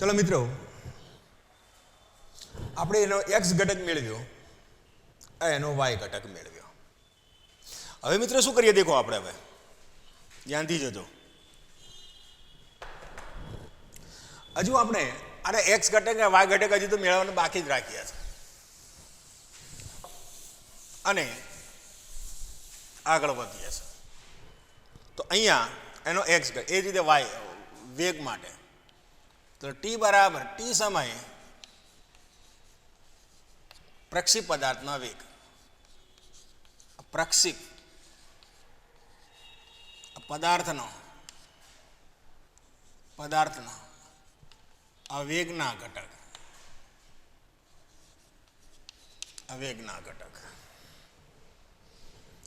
चलो मित्रों, આપણે એનો x ઘટક મેળવ્યો, એનો y ઘટક મેળવ્યો. હવે મિત્રો શું કરીએ દેખો, આપણે હવે ધ્યાનથી જજો. હજુ આપણે આને x ઘટક અને y ઘટક હજી તો મેળવવાનું બાકી જ રાખ્યા છે અને આગળ વધીએ છે. તો અહીંયા એનો x ઘટક, એ રીતે y વેગ માટે તો t બરાબર t સમયે પ્રક્ષિપ પદાર્થનો વેગ, પ્રક્ષિપ પદાર્થનો આવેગના ઘટક,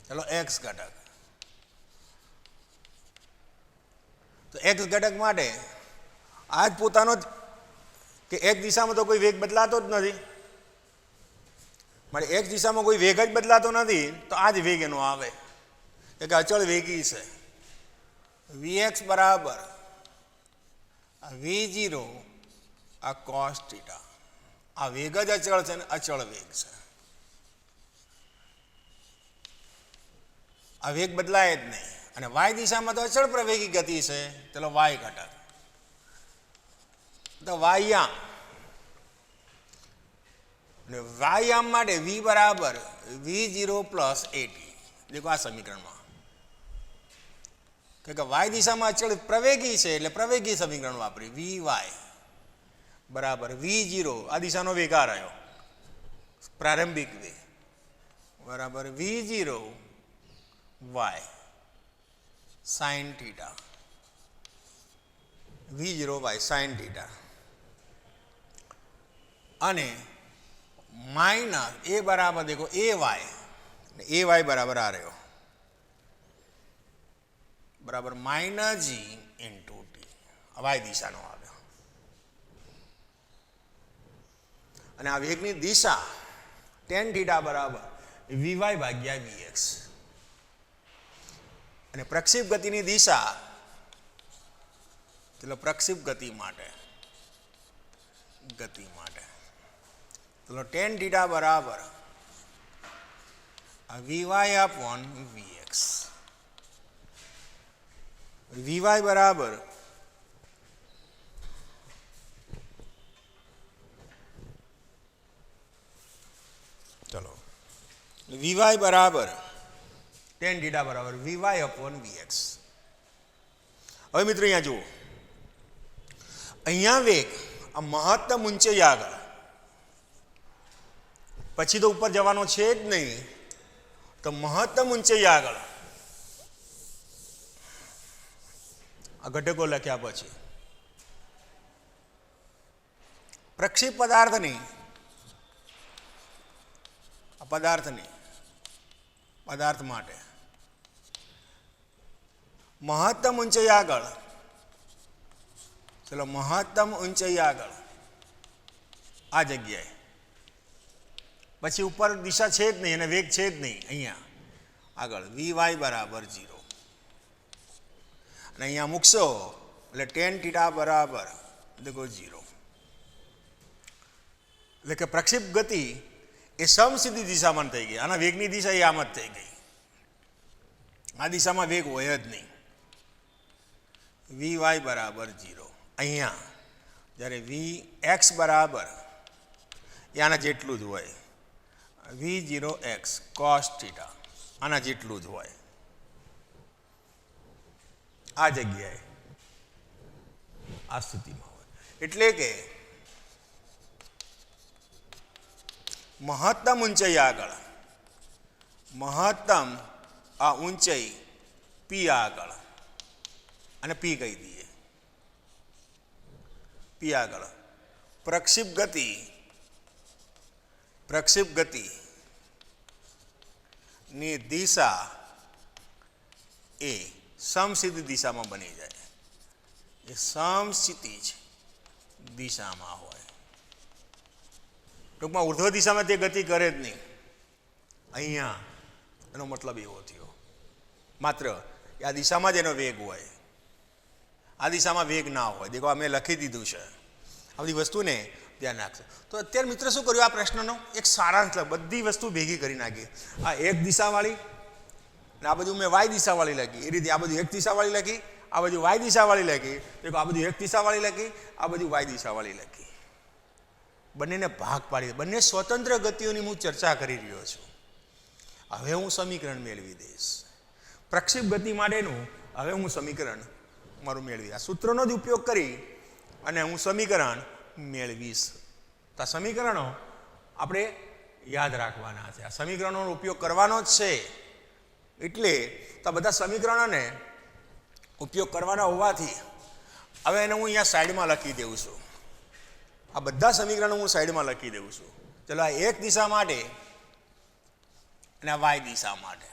ચલો x ઘટક. તો x ઘટક માટે આ જ પોતાનો જ કે x દિશામાં તો કોઈ વેગ બદલાતો જ નથી, મારે x દિશામાં કોઈ વેગ જ બદલાતો નથી, તો આ જ વેગ એનો આવે કે અચળ વેગી છે. vx બરાબર v0 આ cos થીટા, આ વેગ જ અચળ છે ને અચળ વેગ છે, આ વેગ બદલાય જ નહીં. અને y દિશામાં તો અચળ પ્રવેગી ગતિ છે, ચલો y ઘટક. તો વાયામ માટે v બરાબર v0 પ્લસ at. દેખો આ સમીકરણમાં કે y દિશામાં અચળ પ્રવેગી છે એટલે પ્રવેગી સમીકરણ વાપરી vy બરાબર v0, આ દિશાનો વેગ આ રહ્યો પ્રારંભિક વેગ, બરાબર v0 y sin theta, v0 y sin theta અને માઇનસ એ બરાબર દેખો ay બરાબર આ રહ્યો બરાબર માઇનસ જી ઇન્ટુ ટી, વાય દિશાનો આવ્યો. અને આ વેગની દિશા tan થીટા બરાબર vy ભાગ્યા vx. અને પ્રક્ષિપ ગતિની દિશા, ચલો પ્રક્ષિપ ગતિ માટે ચલો tan થીટા બરાબર vy અપોન vx. vy બરાબર ચલો vy બરાબર tan થીટા બરાબર vy અપોન vx. હવે મિત્રો અહીંયા જુઓ, અહીંયા વેગ આ મહત્તમ ઊંચાઈ આગળ, પછી તો ઉપર જવાનો છે જ નહીં, તો મહત્તમ ઊંચાઈ આગળ આ ઘટકો લખ્યા પછી પ્રક્ષિપ પદાર્થ માટે મહત્તમ ઊંચાઈ આગળ, ચલો મહત્તમ ઊંચાઈ આગળ આ જગ્યાએ, પછી ઉપર દિશા છે જ નહીં અને વેગ છે જ નહીં, અહીંયા આગળ vy બરાબર 0 અને અહીંયા મૂકશો એટલે tan થીટા બરાબર દેખો 0. એટલે કે પ્રક્ષિપ ગતિ એ સમસીધી દિશામાં થઈ ગઈ, આના વેગની દિશા એ આમ જ થઈ ગઈ, આ દિશામાં વેગ હોય જ નહીં. vy બરાબર 0. અહીંયા જ્યારે vx બરાબર આના જેટલું જ હોય, v0x cos થીટા આના જેટલું જ હોય, આ જગ્યાએ આ સ્થિતિમાં હોય. એટલે કે મહત્તમ ઊંચાઈ આગળ, મહત્તમ આ ઊંચાઈ p આગળ, અને p કહી દઈએ p આગળ, પ્રક્ષિપ ગતિ ની દિશા એ સમસીધી દિશામાં બની જાય, એ સમક્ષિતિજ દિશામાં હોય. ટૂંકમાં ઉર્ધ્વ દિશામાં તે ગતિ કરે જ નહીં. અહીંયા એનો મતલબ એવો થયો, માત્ર આ દિશામાં જ એનો વેગ હોય, આ દિશામાં વેગ ના હોય. દેખો અમે લખી દીધું છે આ બધી વસ્તુને ધ્યાન રાખશે. તો અત્યારે મિત્ર શું કર્યું આ પ્રશ્નનો એક સારાંશ બધી વસ્તુ ભેગી કરી નાખી. આ એક દિશાવાળી ને આ બધું મેં વાય દિશાવાળી લખી, એ રીતે આ બધું એક દિશાવાળી લખી, આ બધું વાય દિશાવાળી લખી, તો આ બધું એક દિશાવાળી લખી, આ બધું વાય દિશાવાળી લખી. બંનેને ભાગ પાડી, બંને સ્વતંત્ર ગતિઓની હું ચર્ચા કરી રહ્યો છું. હવે હું સમીકરણ મેળવી દઈશ પ્રક્ષેપ ગતિ માટેનું. હવે હું સમીકરણ મારું મેળવી આ સૂત્રનો જ ઉપયોગ કરી અને હું સમીકરણ મેળવીશ. તો આ સમીકરણો આપણે યાદ રાખવાના છે, આ સમીકરણોનો ઉપયોગ કરવાનો જ છે. એટલે તો બધા સમીકરણોને ઉપયોગ કરવાના હોવાથી હવે એને હું અહીંયા સાઈડમાં લખી દઉં છું. આ બધા સમીકરણો હું સાઈડમાં લખી દઉં છું. ચલો આ એક દિશા માટે અને આ વાય દિશા માટે.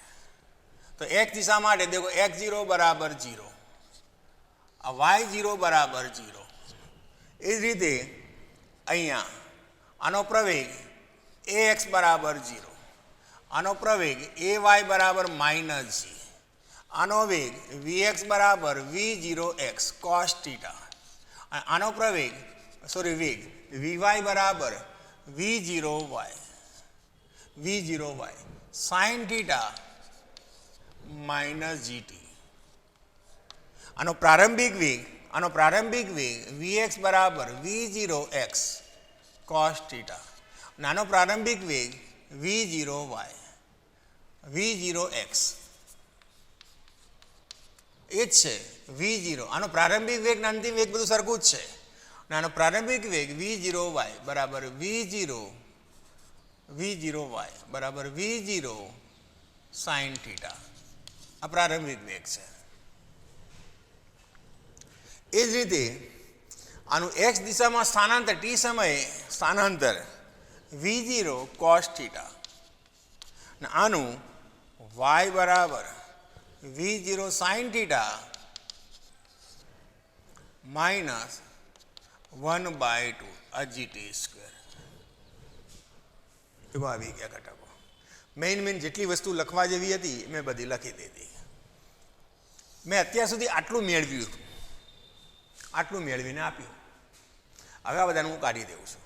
તો એક દિશા માટે દેખો x0 બરાબર 0, આ y0 બરાબર 0. એ જ રીતે અહીંયા આનો પ્રવેગ ax બરાબર 0, આનો પ્રવેગ ay બરાબર -g, આનો વેગ vx બરાબર v0x cos θ, આનો પ્રવેગ વેગ vy બરાબર v0y sin θ -gt. આનો પ્રારંભિક વેગ vx બરાબર v0x cos θ, આનો પ્રારંભિક વેગ v0x એ જ છે v0. આનો પ્રારંભિક વેગ અને અંતિમ વેગ બધું સરખું જ છે. અને આનો પ્રારંભિક વેગ v0y બરાબર v0y બરાબર v0 sin θ. આ પ્રારંભિક વેગ છે. એ જ રીતે આનું x દિશામાં સ્થાનાંતર t સમયે સ્થાનાંતર v0 cos θ, અને આનું y બરાબર v0 sin θ -1/2 gt². એમાં આવી ગયા ઘટકો. મેઇન જેટલી વસ્તુ લખવા જેવી હતી મેં બધી લખી દીધી. મેં અત્યાર સુધી આટલું મેળવ્યું, આટલું મેળવીને આપ્યું. હવે આ બધાને હું કાઢી દઉં છું,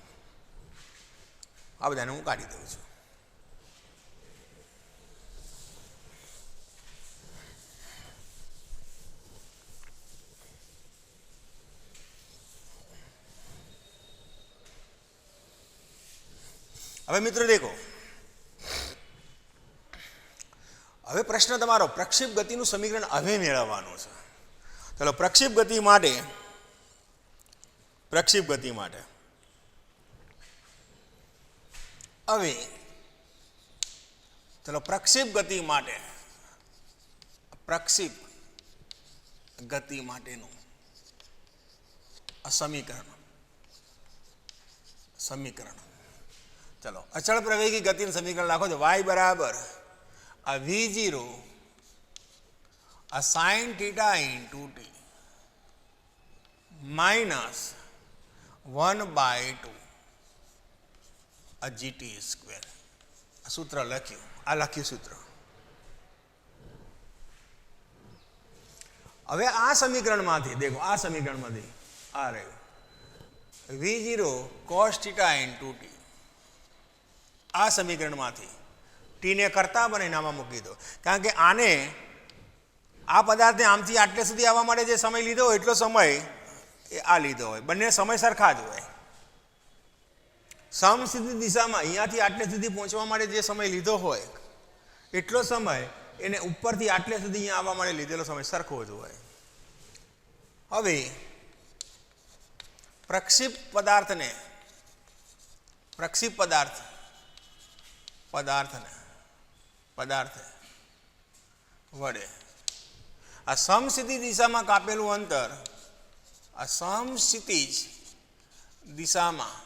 હવે મિત્રો દેખો, હવે પ્રશ્ન તમારો પ્રક્ષેપ ગતિનું સમીકરણ હવે મેળવવાનું છે. ચલો પ્રક્ષેપ ગતિ માટે હવે ચલો પ્રક્ષેપ ગતિ માટેનું સમીકરણ ચલો અચળ પ્રવેગી ગતિનું સમીકરણ લખો તો y બરાબર આ v0 આ sin θ × t -1/2 આ gt². આ સૂત્ર લખ્યું, સૂત્ર. હવે આ સમીકરણમાંથી દેખો, આ રહ્યું v0 cos θ × t. આ સમીકરણમાંથી ટીને કરતા બનાવીને આમાં મૂકી દો. કારણ કે આને આ પદાર્થને આમથી આટલે સુધી આવવા માટે જે સમય લીધો હોય એટલો સમય એ આ લીધો હોય. બંને સમય સરખા જ હોય. સમસ્થિતિ દિશામાં અહીંયાથી આટલે સુધી પહોંચવા માટે જે સમય લીધો હોય એટલો સમય એને ઉપરથી આટલે સુધી અહીંયા આવવા માટે લીધેલો સમય સરખો જ હોય. હવે પ્રક્ષેપ પદાર્થ વડે આ સમસ્થિતિ દિશામાં કાપેલું અંતર, આ સમસ્થિતિ દિશામાં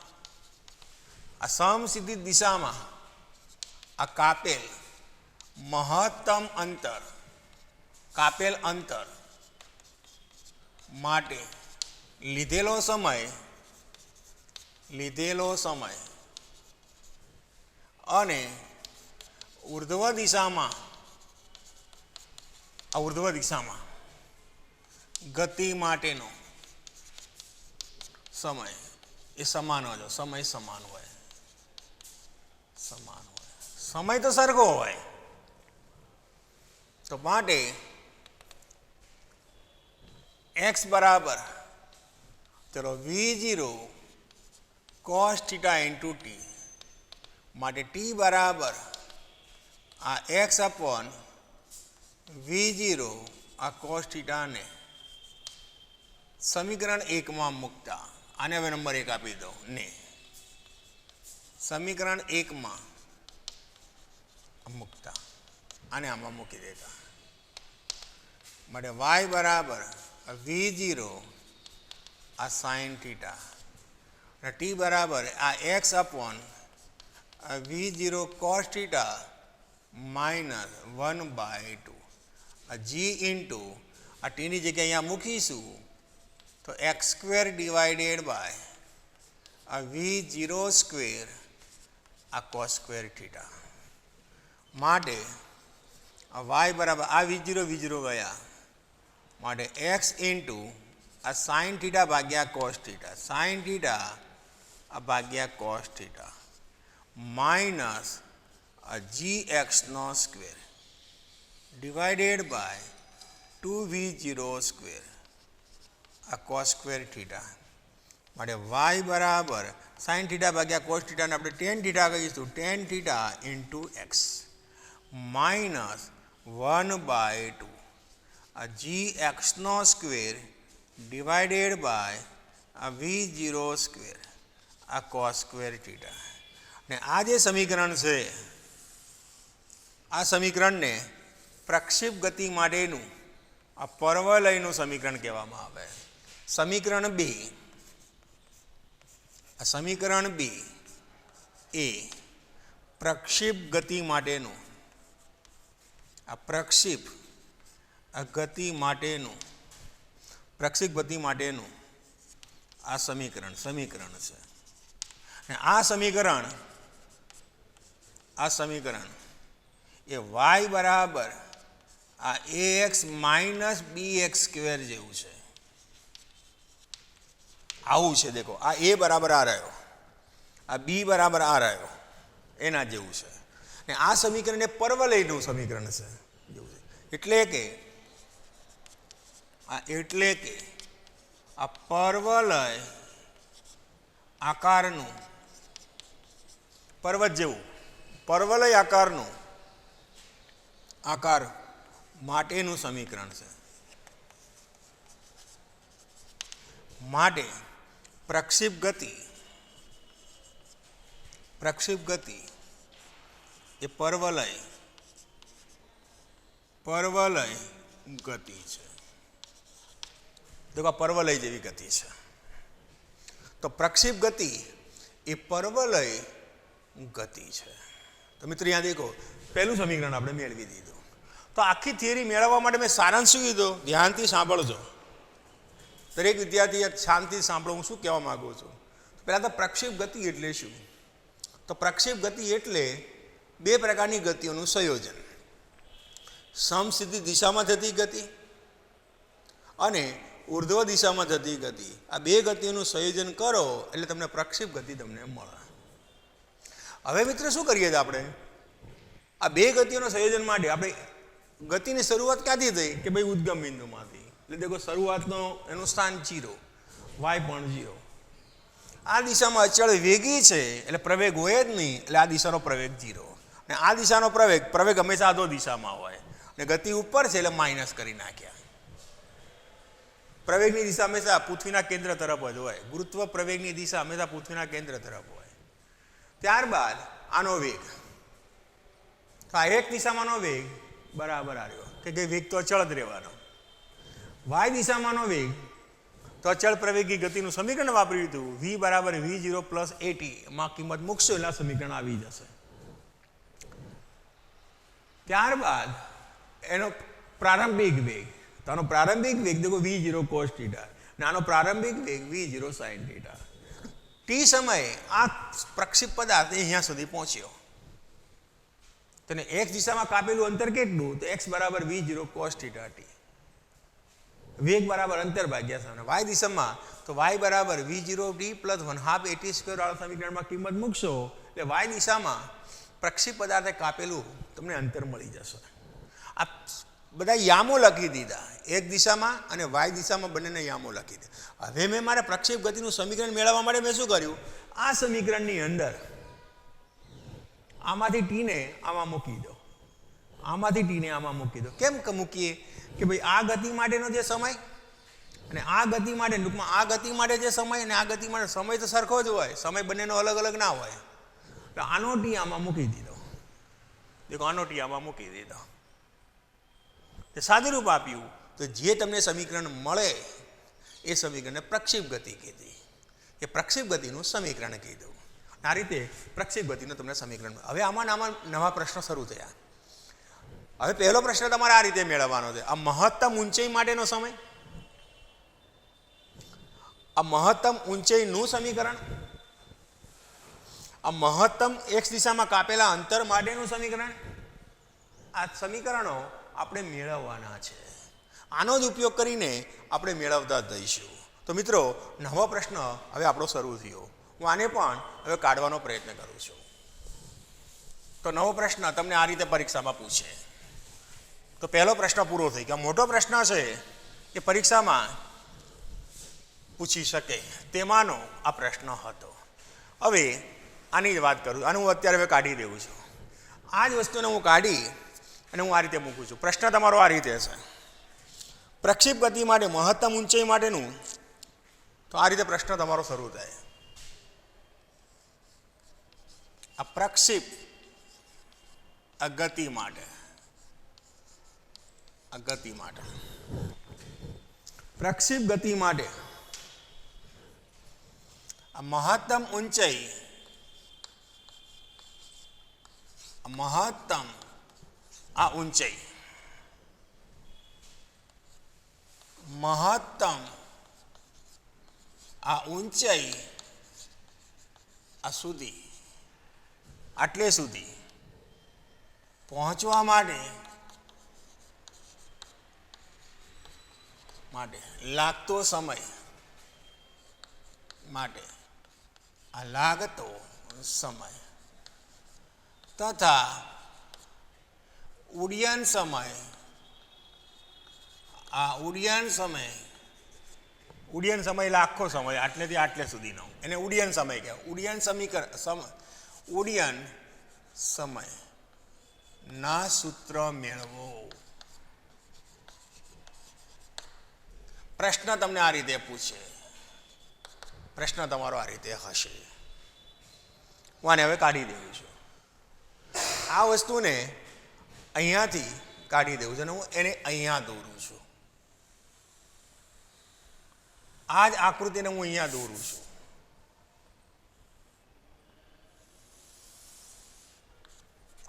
આ કાપેલ મહત્તમ અંતર માટે લીધેલો સમય અને ઉર્ધ્વ દિશામાં ગતિ માટેનો સમય એ સમાન હોય, સમય સમાન હોય, સમાન હોય, સમય તો સરખો હોય. તો માટે x બરાબર ચલો v0 cos theta into T, માટે ટી બરાબર આ x અપોન v0 આ cos થીટાને સમીકરણ 1 માં મૂકતા, આને હવે નંબર 1 આપી દો ને સમીકરણ 1 માં મૂકતા, આને આમાં મૂકી દેતા, માટે y બરાબર v0 આ સાઇન થીટા અને ટી બરાબર આ x upon v0 cos theta minus 1/2 આ g ઇન્ટુ આ ટીની જગ્યાએ અહીંયા મૂકીશું તો x સ્ક્વેર ડિવાઇડેડ બાય આ v0 સ્ક્વેર આ cos સ્ક્વેર થીટા, માટે આ y બરાબર આ v0 ગયા, માટે x ઇન્ટુ આ સાઇન થીટા ભાગ્યા કોસ થીટા, સાઇન થીટા આ ભાગ્યા કોસ થીટા માઇનસ આ gxનો square divided by 2v0 square આ કોસ સ્ક્વેર થીટા, માટે y બરાબર સાઇન થીટા ભાગ્યા કોસ થીટાને આપણે ટેન થીટા કહીશું, tan theta into x minus 1/2 આ gxનો સ્ક્વેર ડિવાઇડેડ બાય આ v0 સ્ક્વેર આ કોસ સ્ક્વેર થીટા. ને આ જે સમીકરણ છે આ સમીકરણને પ્રક્ષેપ ગતિ માટેનું આ પરવલયનું સમીકરણ કહેવામાં આવે. સમીકરણ 2, આ સમીકરણ 2 એ પ્રક્ષેપ ગતિ માટેનું આ પ્રક્ષેપ ગતિ માટેનું આ સમીકરણ છે. અને આ સમીકરણ એ y બરાબર આ ax માઇનસ bx સ્ક્વેર જેવું છે. આવું છે, દેખો આ a બરાબર આ રહ્યો, આ b બરાબર આ રહ્યો, એના જેવું છે. ને આ સમીકરણ એ પરવલયનું સમીકરણ છે જેવું છે. એટલે કે આ પરવલય આકારનું પર્વત જેવું પરવલય આકારનું આકાર માટેનું સમીકરણ છે. માટે પ્રક્ષેપ ગતિ એ પરવલય ગતિ છે. देखो परवलय जेवी गति है, तो प्रक्षेप गति ये परवलय गति है. तो मित्र यहाँ देखो पहलू समीकरण आपणे मेळवी दीधुं. तो आखी थियरी मेळववा माटे मैं सारांश शुं कीधो, ध्यानथी सांभळजो, दरेक विद्यार्थी शांति सांभळो हूँ शुं कहेवा मागुं छुं. पहला तो प्रक्षेप गति एटले शुं? तो प्रक्षेप गति एटले बे प्रकारनी गतिओनुं संयोजन, समसिद्धी दिशामां थती गति अने ऊर्ध्व दिशा में थती गति. आ बे गतिओनुं संयोजन करो एटले तमने प्रक्षेप गति तमने मळे. हवे मित्र शुं करीए छे आपणे आ बे गतिओनुं संयोजन माटे आपणे गतिनी शरूआत क्यांथी थई के भाई उद्गम बिंदुमांथी. एटले देखो शरूआतनो एनुं स्थान 0, y पण 0. आ दिशामां अचळ वेगी छे एटले प्रवेग होय ज नहीं, एटले आ दिशानो प्रवेग 0 ने आ दिशानो प्रवेग हमेशा अधो दिशामां होय ने गति उपर छे एटले माइनस करी नाख्या. प्रवेगनी दिशा हमेशा पृथ्वीना केंद्र तरफ ज होय, गुरुत्व प्रवेगनी दिशा हमेशा पृथ्वीना केंद्र तरफ होय. त्यारबाद आनो वेग, तो आ एक दिशामांनो वेग बराबर आ रह्यो के वेग तो अचळ ज रहेवानो. वाय दिशामांनो वेग तो अचळ प्रवेगी गतिनुं समीकरण वापर्युं हतुं, v बराबर v0 प्लस at मां किंमत मूकशो એટલે समीकरण આવી જશે. ત્યારબાદ એનો પ્રારંભિક વેગ, तो आनो प्रारंभिक वेग देखो v0 cos थीटा ने आनो प्रारंभिक वेग v0 sin थीटा. टी समय आ प्रक्षेप पदार्थ अहींया सुधी पहोंच्यो, तेने x दिशा में कापेलुं अंतर केटलुं, तो x बराबर v0 cos थीटा t. વેગ બરાબર અંતર ભાગ્યા સમય. વાય દિશામાં તો વાય બરાબર v0t પ્લસ 1/2 at સ્ક્વેર વાળા સમીકરણમાં કિંમત મૂકશો એટલે વાય દિશામાં પ્રક્ષેપ પદાર્થે કાપેલું તમને અંતર મળી જશે. આ બધા યામો લખી દીધા એક દિશામાં અને વાય દિશામાં બંનેને યામો લખી દીધા. હવે મેં મારા પ્રક્ષેપ ગતિનું સમીકરણ મેળવવા માટે મેં શું કર્યું, આ સમીકરણની અંદર આમાંથી ટીને આમાં મૂકી દો, આમાંથી ટીને આમાં મૂકી દો. કેમ મૂકીએ કે ભાઈ આ ગતિ માટેનો જે સમય અને આ ગતિ માટે ટૂંકમાં આ ગતિ માટે જે સમય અને આ ગતિ માટે સમય તો સરખો જ હોય, સમય બંનેનો અલગ અલગ ના હોય. તો આનો ટી આમાં મૂકી દીધો, દેખો આનો ટી આમાં મૂકી દીધો. તે સાદુરૂપ આપ્યું તો જે તમને સમીકરણ મળે એ સમીકરણને પ્રક્ષેપ ગતિ કીધી, એ પ્રક્ષેપ ગતિનું સમીકરણ કીધું. આ રીતે પ્રક્ષેપ ગતિનું તમને સમીકરણ. હવે આમાં નવા પ્રશ્નો શરૂ થયા. હવે પહેલો પ્રશ્ન તમારે આ રીતે મેળવવાનો છે, આ મહત્તમ ઊંચાઈ માટેનો સમય, આ મહત્તમ ઊંચાઈનું સમીકરણ, આ મહત્તમ એક્સ દિશામાં કાપેલા અંતર માટેનું સમીકરણ. આ સમીકરણો આપણે મેળવવાના છે. આનો જ ઉપયોગ કરીને આપણે મેળવતા જઈશું. તો મિત્રો નવો પ્રશ્ન હવે આપણો શરૂ થયો. હું આને પણ હવે કાઢવાનો પ્રયત્ન કરું છું. તો નવો પ્રશ્ન તમને આ રીતે પરીક્ષામાં પૂછે. તો પહેલો પ્રશ્ન પૂરો થઈ ગયો. મોટો પ્રશ્ન છે એ પરીક્ષામાં પૂછી શકે તેમાંનો આ પ્રશ્ન હતો. હવે આની જ વાત કરું, આનું હું અત્યારે હવે કાઢી દઉં છું. આ જ વસ્તુને હું કાઢી અને હું આ રીતે મૂકું છું. પ્રશ્ન તમારો આ રીતે છે, પ્રક્ષેપ ગતિ માટે મહત્તમ ઊંચાઈ માટેનું. તો આ રીતે પ્રશ્ન તમારો શરૂ થાય. આ પ્રક્ષેપ ગતિ માટે, આ ગતિ માટે, પ્રક્ષેપ ગતિ માટે આ મહત્તમ ઊંચાઈ, મહત્તમ આ ઊંચાઈ, મહત્તમ આ ઊંચાઈ આ સુધી, આટલે સુધી પહોંચવા માટે લાગતો સમય, માટે આ લાગતો સમય તથા ઉડ્ડયન સમય, આ ઉડ્ડયન સમય, ઉડ્ડયન સમય એટલે આખો સમય આટલેથી આટલે સુધીનો, એને ઉડ્ડયન સમય કહેવાય. ઉડ્ડયન ઉડ્ડયન સમય ના સૂત્ર મેળવો. પ્રશ્ન તમને આ રીતે પૂછે, પ્રશ્ન તમારો આ રીતે હશે. હું આને હવે કાઢી દઉં છું. આ વસ્તુને અહીંયાથી કાઢી દઉં છું અને હું એને અહીંયા દોરું છું. આ જ આકૃતિને હું અહીંયા દોરું છું.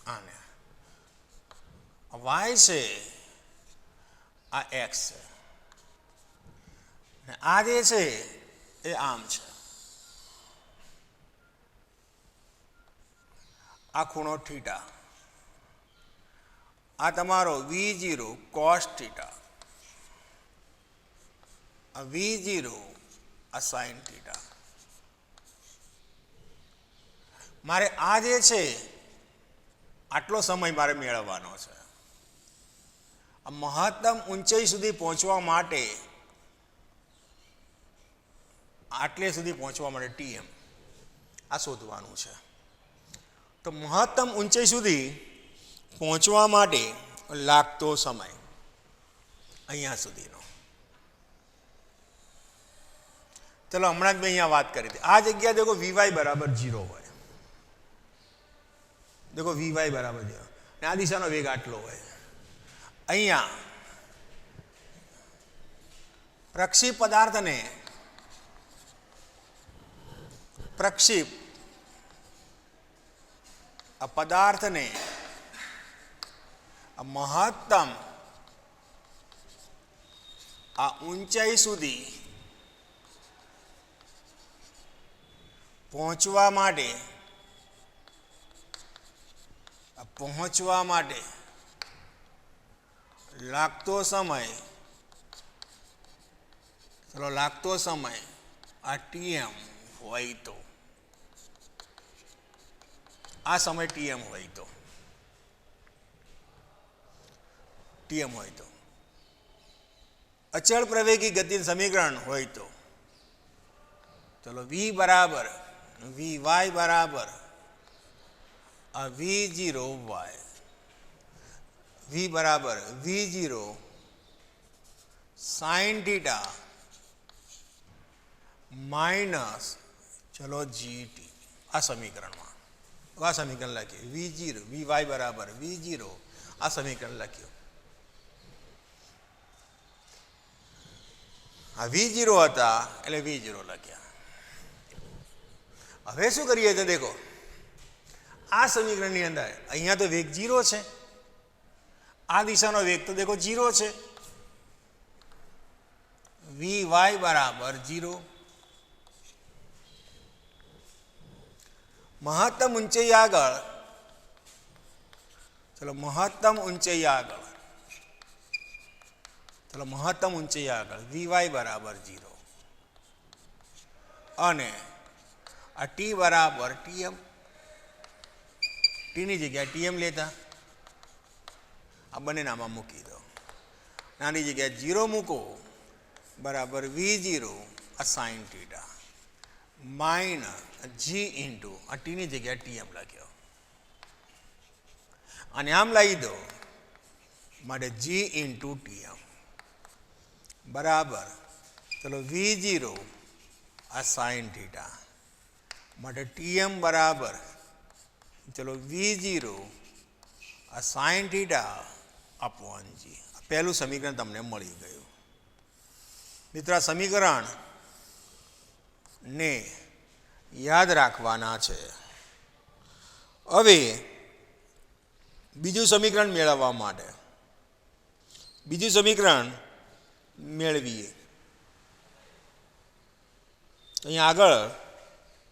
આને વાય છે, આ એક્સ છે, આ જે છે એ આમ છે. આ ખૂણો થીટા, આ તમારો V0 cos થીટા, આ V0 આ sin થીટા. મારે આ જે છે આટલો સમય મારે મેળવવાનો છે. આ મહત્તમ ઊંચાઈ સુધી પહોંચવા માટે, આટલે સુધી પહોંચવા માટે TM આ શોધવાનું છે. તો મહત્તમ ઊંચાઈ સુધી પહોંચવા માટે લાગતો સમય અહીંયા સુધીનો. ચલો હમણાં જ મેં અહીંયા વાત કરી હતી. આ જગ્યા દેખો Vy બરાબર 0 હોય, દેખો Vy બરાબર 0 અને આ દિશાનો વેગ આટલો હોય. અહીંયા પ્રક્ષેપ પદાર્થને, પ્રક્ષેપ આ પદાર્થને મહત્તમ આ ઊંચાઈ સુધી પહોંચવા માટે લાગતો સમય ચલો લાગતો સમય આ ટીએમ હોય તો, આ સમય ટીએમ હોય તો, ટીએમ હોય તો, અચળ પ્રવેગી ગતિ સમીકરણ હોય તો, ચલો વી બરાબર વી વાય બરાબર આ વી જીરો વાય, વી બરાબર V zero sine theta minus ચલો જીટી, આ સમીકરણમાં આ સમીકરણ લખીએ વી જીરો વી વાય બરાબર વી જીરો, આ સમીકરણ લખ્યું. આ વી જીરો હતા એટલે વી જીરો લખ્યા. હવે શું કરીએ તો દેખો આ સમીકરણની અંદર અહીંયા તો વેગ જીરો છે, આ દિશાનો વેગ તો દેખો જીરો છે, વી વાય બરાબર જીરો. મહત્તમ ઊંચાઈ આગળ, ચલો મહત્તમ ઊંચાઈ આગળ, ચલો મહત્તમ ઊંચાઈ આગળ વી વાય બરાબર જીરો અને આ ટી બરાબર ટીએમ, ટીની જગ્યાએ ટીએમ લેતા આ બંને નામાં મૂકી દો, નાની જગ્યાએ જીરો મૂકો બરાબર વી જીરો આ સાઇન થીટા માઇનસ જી ઇન્ટુ આ ટીની જગ્યાએ ટીએમ લખ્યો અને આમ લઈ દો માટે જી ઇન્ટુ ટીએમ બરાબર ચલો વી જીરો આ સાઇન થીટા માટે ટીએમ બરાબર ચલો વી જીરો આ સાઇન થીટા અપોન જી. પહેલું સમીકરણ તમને મળી ગયું. મિત્રો આ સમીકરણ ને યાદ રાખવાના છે. હવે બીજું સમીકરણ મેળવવા માટે બીજું સમીકરણ મેળવીએ, અહીંયા આગળ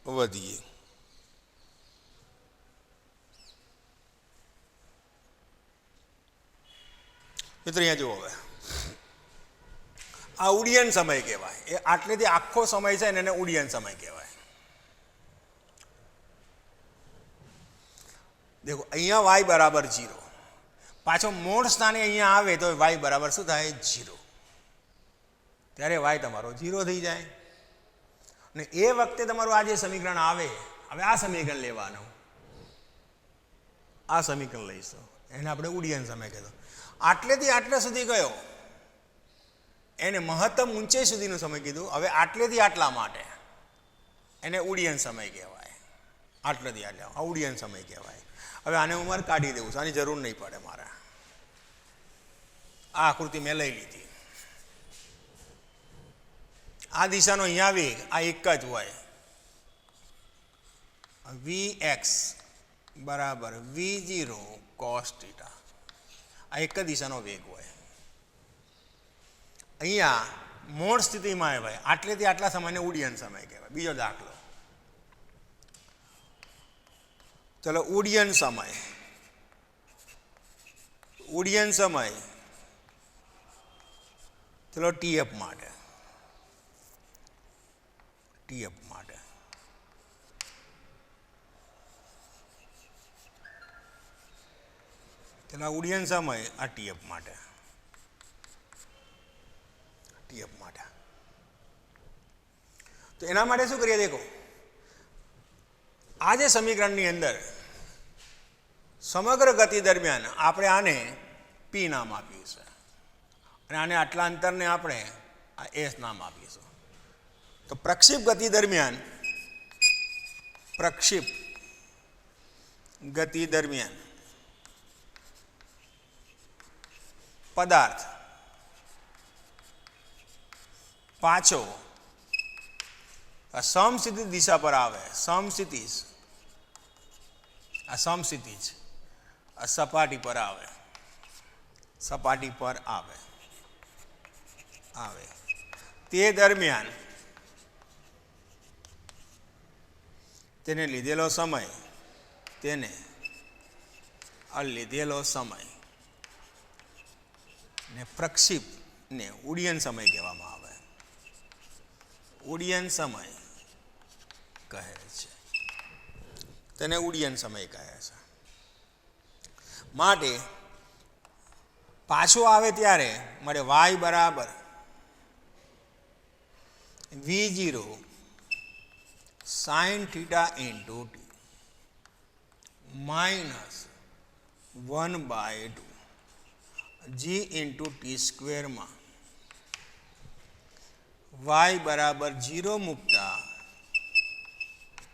વધીએ. મિત્રો અહીંયા જુઓ, હવે આ ઉડ્ડયન સમય કહેવાય. એ આટલેથી આખો સમય છે ને એને ઉડ્ડયન સમય કહેવાય. દેખો અહીંયા વાય બરાબર જીરો, પાછો મૂળ સ્થાને અહીંયા આવે તો વાય બરાબર શું થાય જીરો, ત્યારે વાય તમારો જીરો થઈ જાય. અને એ વખતે તમારું આ જે સમીકરણ આવે, હવે આ સમીકરણ લેવાનું, આ સમીકરણ લઈશું, એને આપણે ઉડ્ડયન સમય કહેતો. આટલેથી આટલા સુધી ગયો એને મહત્તમ ઊંચાઈ સુધીનો સમય કીધું. હવે આટલેથી આટલા માટે એને ઉડ્ડયન સમય કહેવાય. આટલેથી આટલા આ ઉડ્ડયન સમય કહેવાય. હવે આને હું મારે કાઢી દેવું છું, આની જરૂર નહીં પડે મારે. આ આકૃતિ મેં લઈ લીધી. આ દિશાનો અહીંયા વેગ આ એક જ હોય, વી એક્સ બરાબર વી જીરો કોસ થીટા, આ એક જ દિશાનો વેગ હોય. અહીંયા મૂળ સ્થિતિમાં ભાઈ આટલેથી આટલા સમયને ઉડ્ડયન સમય કહેવાય. બીજો દાખલો, ચલો ઉડ્ડયન સમય, ઉડ્ડયન સમય ચલો ટીએફ માટે, ટીએફ માટે ચલો ઉડ્ડયન સમય આ ટીએફ માટે, ટીએફ માટે. તો એના માટે શું કરીએ દેખો, આ જે સમીકરણની અંદર સમગ્ર ગતિ દરમિયાન આપણે આને પી નામ આપ્યું છે અને આને આટલા અંતરને આપણે આ એસ નામ આપીશું. તો પ્રક્ષેપ ગતિ દરમિયાન, પ્રક્ષેપ ગતિ દરમિયાન પદાર્થ પાછો સમસ્થિતિ દિશા પર આવે, સમસ્થિતિજ આ સમસ્થિતિજ આ સપાટી પર આવે, સપાટી પર આવે આવે તે દરમિયાન તેને લીધેલો સમય, તેને આ લીધેલો સમય ને પ્રક્ષેપને ઉડ્ડયન સમય કહેવામાં આવે. ઉડ્ડયન સમય કહે છે, તેને ઉડ્ડયન સમય કહે છે. માટે પાછો આવે ત્યારે મારે વાય બરાબર V0 sine theta into t minus 1/2 G into t સ્ક્વેરમાં વાય બરાબર 0 મૂકતા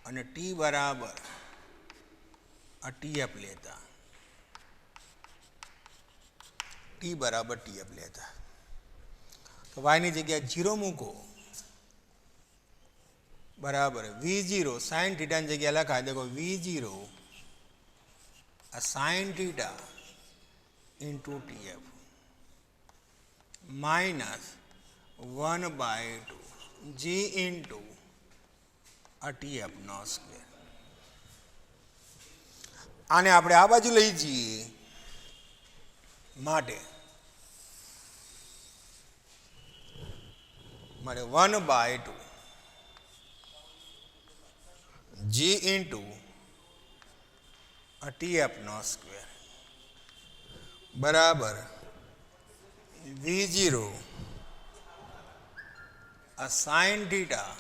અને ટી બરાબર આ TF લેતા, ટી બરાબર TF લેતા, તો વાયની જગ્યાએ 0 મૂકો બરાબર V0 સાઇન થીટાની જગ્યાએ લખાય. દેખો V0 આ sine theta into TF minus 1/2 G into આ TF નો સ્ક્વેર. આને આપણે આ બાજુ લઈ જઈએ માટે 1/2 G ઇન્ટુ આ TF નો સ્ક્વેર બરાબર V0 આ સાઇન થીટા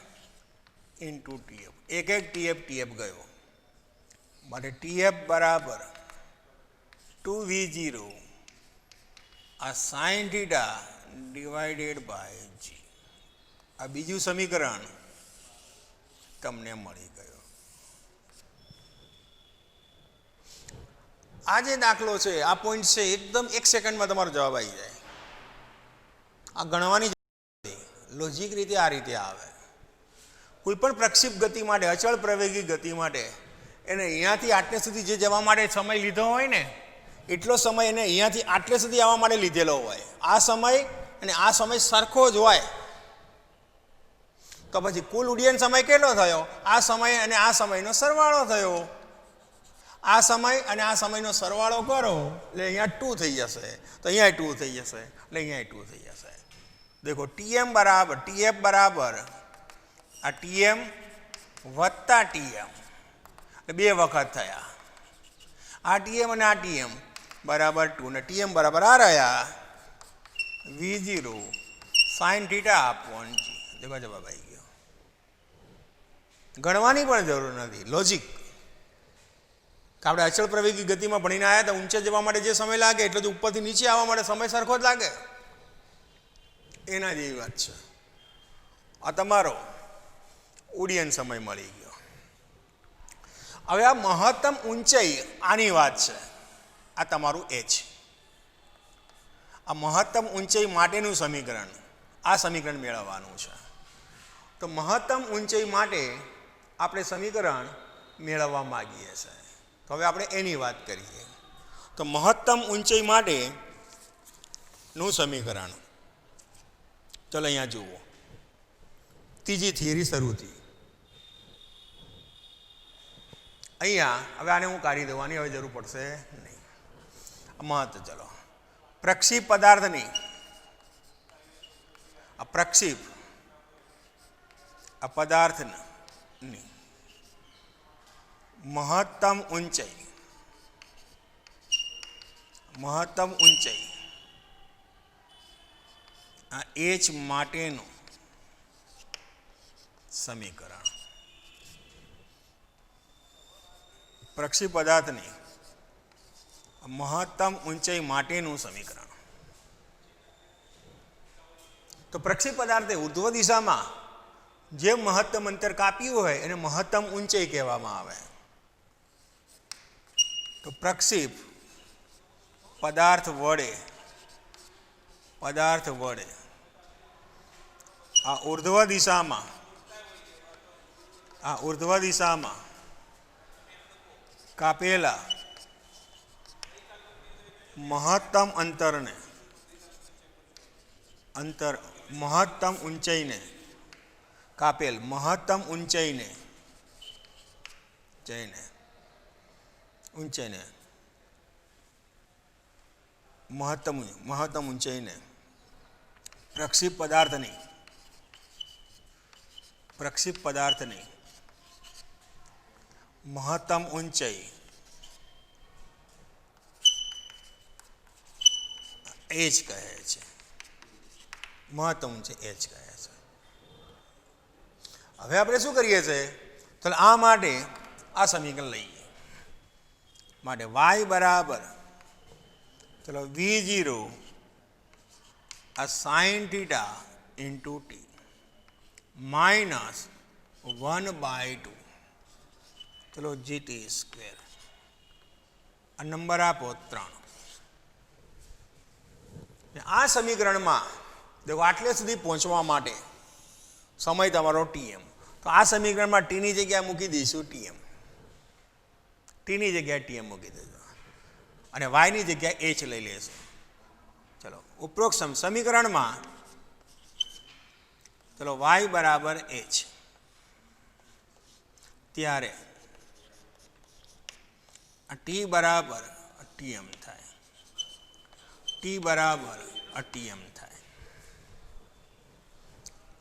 ઇન્ટુ TF. એક TF ગયો માટે TF બરાબર 2V0 આ sine theta divided by G. આ બીજું સમીકરણ તમને મળી ગયું. આ જે દાખલો છે, આ પોઈન્ટ છે, એકદમ 1 સેકન્ડમાં તમારો જવાબ આવી જાય. આ ગણવાની લોજિક રીતે આ રીતે આવે. કોઈ પણ પ્રક્ષિપ્ત ગતિ માટે, અચળ પ્રવેગી ગતિ માટે એને અહીંયાથી આટલે સુધી જે જવા માટે સમય લીધો હોય ને એટલો સમય એને અહીંયાથી આટલે સુધી આવવા માટે લીધેલો હોય. આ સમય અને આ સમય સરખો જ હોય તો પછી કુલ ઉડ્ડયન સમય કેટલો થયો? આ સમય અને આ સમયનો સરવાળો થયો. આ સમય અને આ સમયનો સરવાળો કરો એટલે અહીંયા 2 થઈ જશે, તો અહીંયા 2 થઈ જશે, એટલે અહીંયા 2 થઈ જશે. દેખો TF બરાબર આ TM વત્તા TM એટલે 2 વખત થયા. આ TM અને આ TM બરાબર 2 અને TM બરાબર આ રહ્યા V0 sine theta upon G. દેખો જવાબ આવી ગયો. ગણવાની પણ જરૂર નથી, લોજિક. આપણે અચળ પ્રવેગી ગતિમાં ભણીને આવ્યા હતા, ઊંચે જવા માટે જે સમય લાગે એટલે જ ઉપરથી નીચે આવવા માટે સમય સરખો જ લાગે. એના જેવી વાત છે. આ તમારો ઉડ્ડયન સમય મળી ગયો. હવે આ મહત્તમ ઊંચાઈ આની વાત છે. આ તમારું H. આ મહત્તમ ઊંચાઈ માટેનું સમીકરણ, આ સમીકરણ મેળવવાનું છે. તો મહત્તમ ઊંચાઈ માટે આપણે સમીકરણ મેળવવા માગીએ છીએ. તો હવે આપણે એની વાત કરીએ. તો મહત્તમ ઊંચાઈ માટેનું સમીકરણ, ચલો અહીંયા જુઓ. ત્રીજી થિયરી શરૂ થઈ. અહીંયા હવે આને હું કાઢી દઉં, આની હવે જરૂર પડશે નહીં. મહત્વ ચલો પ્રક્ષિપ પદાર્થની આ પ્રક્ષિપ આ પદાર્થની મહત્તમ ઊંચાઈ આ H માટેનું સમીકરણ. પ્રક્ષિપ પદાર્થની મહત્તમ ઊંચાઈ માટેનું સમીકરણ. તો પ્રક્ષિપ પદાર્થે ઉર્ધ્વ દિશામાં જે મહત્તમ અંતર કાપ્યું હોય એને મહત્તમ ઊંચાઈ કહેવામાં આવે. તો પ્રક્ષિપ પદાર્થ વડે આ ઉર્ધ્વ દિશામાં કાપેલા મહત્તમ મહત્તમ ઊંચાઈને કાપેલ મહત્તમ ઊંચાઈને પ્રક્ષિપ પદાર્થની પ્રક્ષિપ્ત પદાર્થની મહત્તમ ઊંચાઈ એચ કહે છે. મહત્તમ ઊંચાઈ એચ કહે છે. હવે આપણે શું કરીએ છીએ, તો આ માટે આ સમીકરણ લઈએ. માટે y બરાબર ચલો V0 આ sine theta into t minus 1/2 ચલો જીટી સ્ક્વેર. આ નંબર આપો 3. આ સમીકરણમાં દેખો આટલે સુધી પહોંચવા માટે સમય તમારો ટીએમ, તો આ સમીકરણમાં ટીની જગ્યાએ મૂકી દઈશું ટીએમ, ટીની જગ્યાએ ટીએમ મૂકી દઈશું અને વાયની જગ્યાએ એચ લઈ લેશું. ચલો ઉપરોક્ત સમીકરણમાં ચલો વાય બરાબર એચ, ત્યારે ટી બરાબર ટીએમ થાય, ટી બરાબર ટીએમ થાય,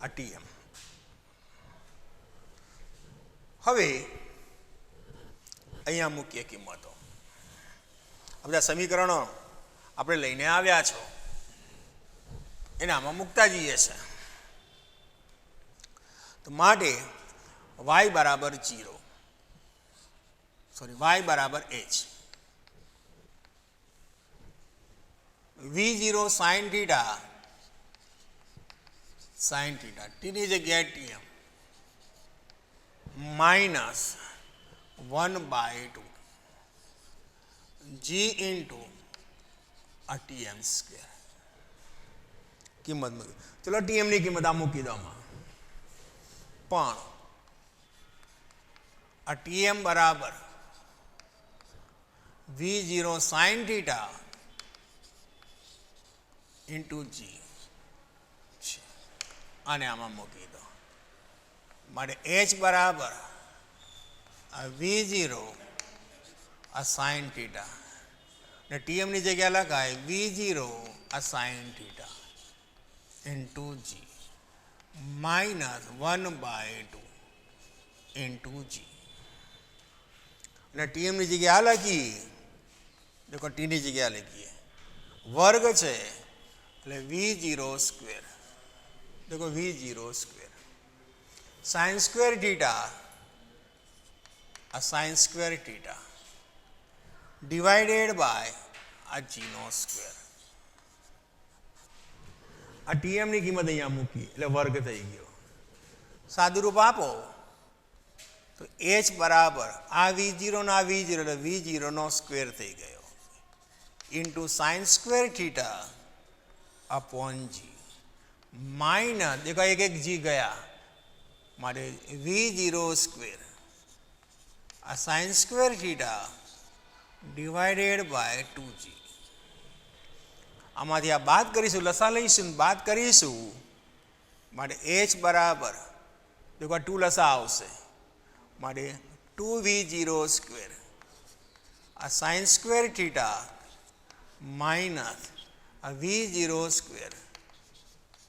ટીએમ. હવે અહીંયા મૂકીએ કિંમતો. આ બધા સમીકરણો આપણે લઈને આવ્યા છો એને આમાં મૂકતા જઈએ છે. તો માટે y બરાબર 0, સોરી y બરાબર h, V0 સાઇન થીટા ટીની જગ્યાએ TM minus 1/2 g into TM square. કિંમત મૂકી, ચલો ટીએમની કિંમત આ મૂકી દો આમાં. પણ આ ટીએમ બરાબર V0 સાઇન થીટા ઇન્ટુ જી છે, અને આમાં મૂકી દો. માટે એચ બરાબર V0 આ સાઇન થીટા ને ટીએમની જગ્યા લખાય V0 આ સાઇન થીટા ઇન્ટુ જી માઇનસ 1/2 ઇન્ટુ જી. અને ટીએમની જગ્યાએ આ લખી, દેખો ટીની જગ્યા લખીએ વર્ગ છે એટલે V0 સ્ક્વેર, દેખો V0 square sine square theta આ sine square theta divided by આ જીનો સ્ક્વેર. આ ટીએમની કિંમત અહીંયા મૂકી એટલે વર્ગ થઈ ગયો. સાદુરૂપ આપો તો એચ બરાબર આ V0 ના V0 એટલે V0 નો સ્ક્વેર થઈ ગયો into sine square theta upon G minus, દેખો એક એક જી ગયા માટે V0 સ્ક્વેર આ sine square theta divided by 2g. આમાંથી આ બાદ કરીશું, લસા લઈશું, બાદ કરીશું. માટે એચ બરાબર દેખો 2 લસા આવશે માટે 2V0 સ્ક્વેર આ સાઇન સ્ક્વેર થીટા માઇનસ આ V0 સ્ક્વેર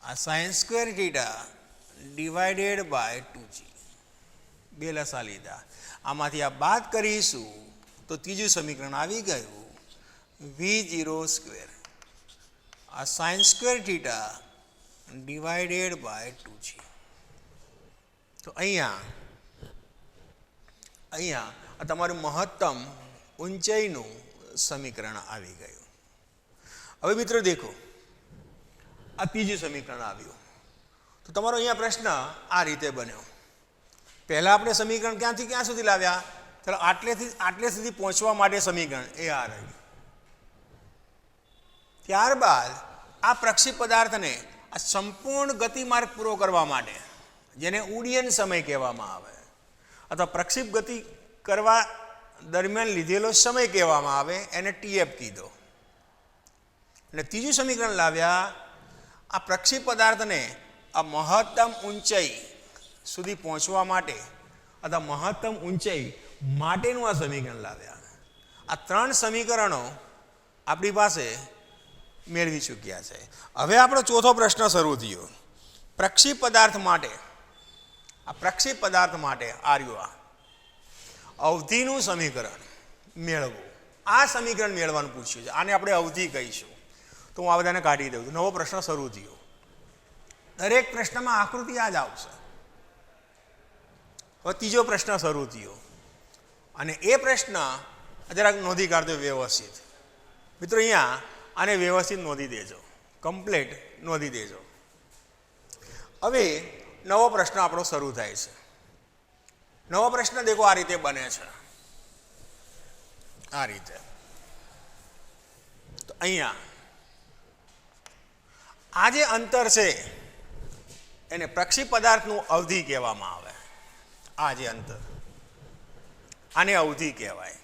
આ sine square theta divided by 2g. 2 લસા લીધા, આમાંથી આ બાદ કરીશું તો ત્રીજું સમીકરણ આવી ગયું V0 સ્ક્વેર આ sine square theta divided by 2g. તો અહીંયા આ તમારું મહત્તમ ઊંચાઈનું સમીકરણ આવી ગયું. હવે મિત્રો દેખો આ ત્રીજું સમીકરણ આવ્યું. તો તમારો અહીંયા પ્રશ્ન આ રીતે બન્યો. પહેલાં આપણે સમીકરણ ક્યાંથી ક્યાં સુધી લાવ્યા, ચાલો આટલે સુધી પહોંચવા માટે સમીકરણ એ આ રહ્યું. ત્યારબાદ આ પ્રક્ષિપ્ત પદાર્થને આ સંપૂર્ણ ગતિમાર્ગ પૂરો કરવા માટે, જેને ઉડ્ડયન સમય કહેવામાં આવે અથવા પ્રક્ષિપ્ત ગતિ કરવા દરમિયાન લીધેલો સમય કહેવામાં આવે, એને ટીએફ કીધો. એટલે ત્રીજું સમીકરણ લાવ્યા આ પ્રક્ષિપ્ત પદાર્થને આ મહત્તમ ઊંચાઈ સુધી પહોંચવા માટે અથવા મહત્તમ ઊંચાઈ માટેનું આ સમીકરણ લાવ્યા. આ 3 સમીકરણો આપણી પાસે મેળવી ચૂક્યા છે. હવે આપણો ચોથો પ્રશ્ન શરૂ થયો. પ્રક્ષિપ્ત પદાર્થ માટે આ પ્રક્ષેપ પદાર્થ માટે આર્યો અવધિનું સમીકરણ મેળવવું. આ સમીકરણ મેળવવાનું પૂછ્યું છે. આને આપણે અવધિ કહીશું. તો હું આ બધાને કાઢી દઉં છું. નવો પ્રશ્ન શરૂ થયો. દરેક પ્રશ્નમાં આકૃતિ આ જ આવશે. હવે ત્રીજો પ્રશ્ન શરૂ થયો અને એ પ્રશ્ન જરાક નોંધી કાઢજો વ્યવસ્થિત. મિત્રો અહીંયા આને વ્યવસ્થિત નોંધી દેજો, કમ્પ્લીટ નોંધી દેજો. હવે નવો પ્રશ્ન આપણો શરૂ થાય છે. નવો પ્રશ્ન દેખો આ રીતે બને છે, આ રીતે. તો અહીંયા આ જે અંતર છે એને પ્રક્ષેપ પદાર્થનું અવધિ કહેવામાં આવે. આ જે અંતર આને અવધિ કહેવાય.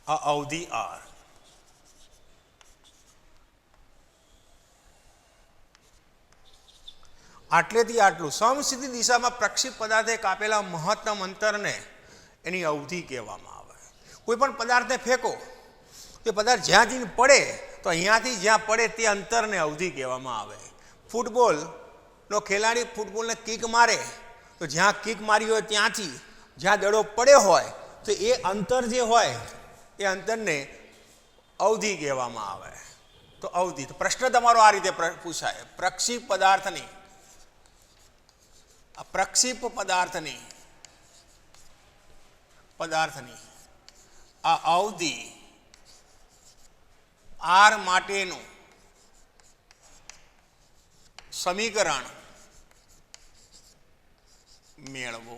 આ અવધિ આર. આટલેથી આટલું સમસીધી દિશામાં પ્રક્ષેપ પદાર્થે કાપેલા મહત્તમ અંતરને એની અવધિ કહેવામાં આવે. કોઈ પણ પદાર્થને ફેંકો, તે પદાર્થ જ્યાં જઈને પડે તો અહીંયાથી જ્યાં પડે તે અંતરને અવધિ કહેવામાં આવે. ફૂટબોલનો ખેલાડી ફૂટબોલને કિક મારે તો જ્યાં કિક મારી હોય ત્યાંથી જ્યાં દડો પડ્યો હોય તો એ અંતર જે હોય એ અંતરને અવધિ કહેવામાં આવે. તો અવધિ. તો પ્રશ્ન તમારો આ રીતે પૂછાય, પ્રક્ષેપ પદાર્થની આ અવધિ આર માટેનું સમીકરણ મેળવો.